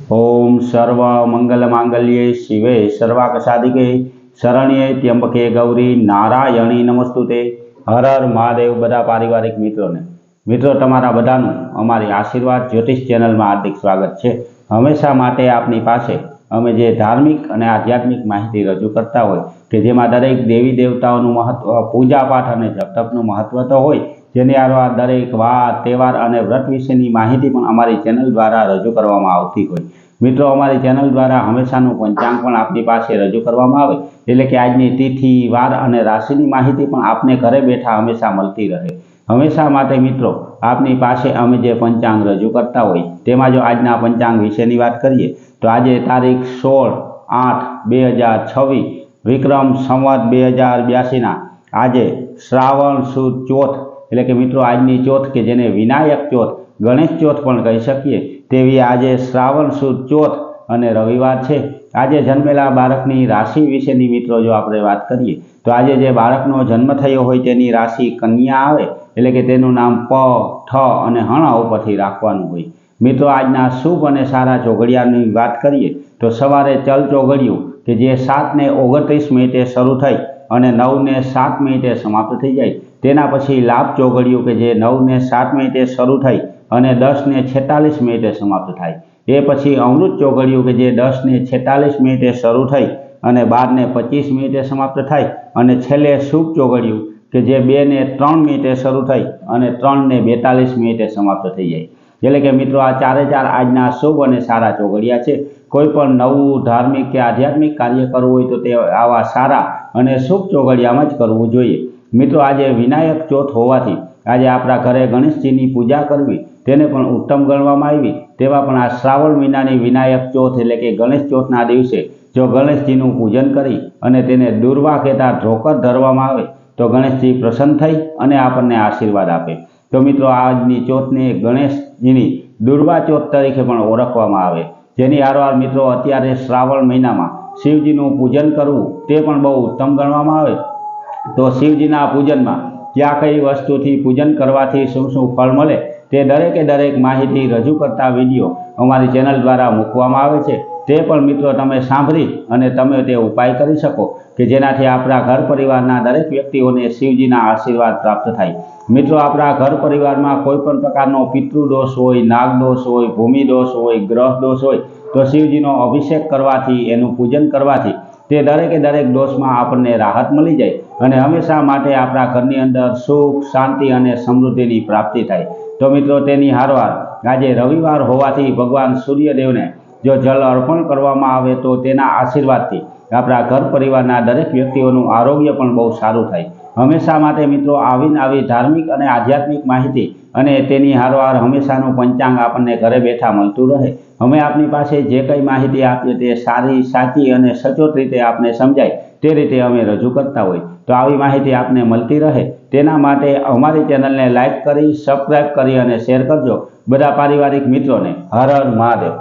ओम सर्व मंगल मांगल्ये शिवे सर्वाक साधिके शरण्ये त्र्यंबके गौरी नारायणी नमस्तुते। हर हर महादेव। बधा पारिवारिक मित्रों तमारा बधानुं अमारी आशीर्वाद ज्योतिष चेनल में हार्दिक स्वागत है। हमेशा माटे आपनी पासे अमे जे धार्मिक और आध्यात्मिक माहिती रजू करता होय के जेमां दरेक देवी देवताओनुं महत्व, पूजा पाठ और जप तपनुं महत्व तो होय, जेने आरवा दरेक वार तहेवार और व्रत विशेनी माहिती पण अमारी चेनल द्वारा रजू करवामां आवती होय। मित्रों अमारी चेनल द्वारा हमेशानुं पंचांग पण आपनी पासे रजू करवामां आवे, एटले के आजनी तिथि वार और राशिनी माहिती पण आपने घरे बैठा हमेशा मळती रहे। हमेशा माटे मित्रों आपनी पासे अमे जे पंचांग रजू करता होय तेमां जो आजना पंचांग विशेनी वात करीए तो आज तारीख 16/8/2026 विक्रम संवत 2082 आज श्रावण सुद चौथ एटले के मित्रों आजनी चौथ के जेने विनायक चौथ, गणेश चौथ पण कही शकीए तेवी आज श्रावण सुद चौथ अने रविवार है। आज जन्मेला बाळकनी राशि विशेनी मित्रों जो आपणे वात करीए तो आज जे बाळकनो जन्म थयो होय तेनी राशि कन्या आवे एटले के तेनुं नाम प, ठ अने हण उपरथी राखवानुं होय। मित्रों आजना शुभ और सारा चोघड़ियानी बात करिए तो सवारे चल चोघड़ियों के जे 7 ने 29 मिनिटे शुरू थई और 9 ने 7 मिनिटे समाप्त थी जाए, तेना पछी लाभ चोघड़ियों के जे 9 ने 7 मिनिटे शुरू थई और 10 ने 46 मिनिटे समाप्त थाय। ए पछी अमृत चोघड़ियों के जे 10 ने 46 मिनिटे शुरू थई और 12 ने 25 मिनिटे समाप्त थाय और छेल्ले शुभ चोघड़ियों के जे 2 ने 3 मिनिटे शुरू थई और 3 ने 42 मिनिटे समाप्त थी जाए। एटले के मित्रों आ चारे चार आजना शुभ और सारा चोघड़िया है। कोईपण नवुं धार्मिक के आध्यात्मिक कार्य करवुं होय तो ते आवा सारा और शुभ चोघड़ियामां ज करवुं जोईए। मित्रों आज विनायक चौथ होवाथी आज आपणा घरे गणेशजीनी पूजा करवी तेने पण उत्तम गणवामां आवी। तेवा पण आ श्रावण महीनानी विनायक चौथ एटले के गणेश चौथना दिवसे जो गणेशजीनुं पूजन करी अने तेने दुर्वा कहेता ढोकर धरवामां आवे तो गणेशजी प्रसन्न थई अने आपणने आशीर्वाद आपे। तो मित्रों आजनी चौथने गणेशजीनी दुर्वा चौथ तरीके पण ओळखवामां आवे, जेनी हारोहार मित्रों अत्यारे श्रावण महीनामां शिवजीनुं पूजन करवुं ते पण बहु उत्तम गणवामां आवे। तो शिवजीना पूजनमां क्या कई वस्तुथी पूजन करवाथी शुं शुं फळ मळे ते दरेके दरेक माहिती रजू करता विडियो अमारी चेनल द्वारा मूकवामां आवे छे। ते पण मित्रों तमे सांभळी अने तमे ते उपाय करी शको कि जेनाथी आपणा घर परिवारना दरेक व्यक्तिओने शिवजीना आशीर्वाद प्राप्त थाय। मित्रों आपणा घर परिवार में कोईपण प्रकारनो पितृदोष होय, नागदोष होय, भूमिदोष होय, ग्रह दोष होय तो शिवजीनो अभिषेक करवाथी एनुं पूजन करवाथी ते दरेके दरेक दोष में आपने राहत मळी जाय अने हमेशा माटे आपणा घरनी अंदर सुख, शांति अने समृद्धिनी प्राप्ति थाय। तो मित्रों तेनी हारोहार आजे रविवार होवाथी भगवान सूर्यदेवने जो जल अर्पण करवामां आवे तो तेना आशीर्वादथी आपणा घर परिवारना दरेक व्यक्तिओनुं आरोग्य पण बहु सारुं थाय। हमेशा माटे मित्रों आवीने आवी धार्मिक और आध्यात्मिक माहिती अने तेनी हारोहार हमेशानुं पंचांग आपने घरे बैठा मळतुं रहे। अमे आपनी पासे जे कई माहिती आपीए ते सारी, साची अने सचोट रीते आपने समजाय ते रीते अमे रजू करता होय। तो आवी माहिती आपने मळती रहे तेना माटे अमारी चेनलने लाइक करी, सब्सक्राइब करी अने शेर करजो। बधा पारिवारिक मित्रों ने हर हर महादेव।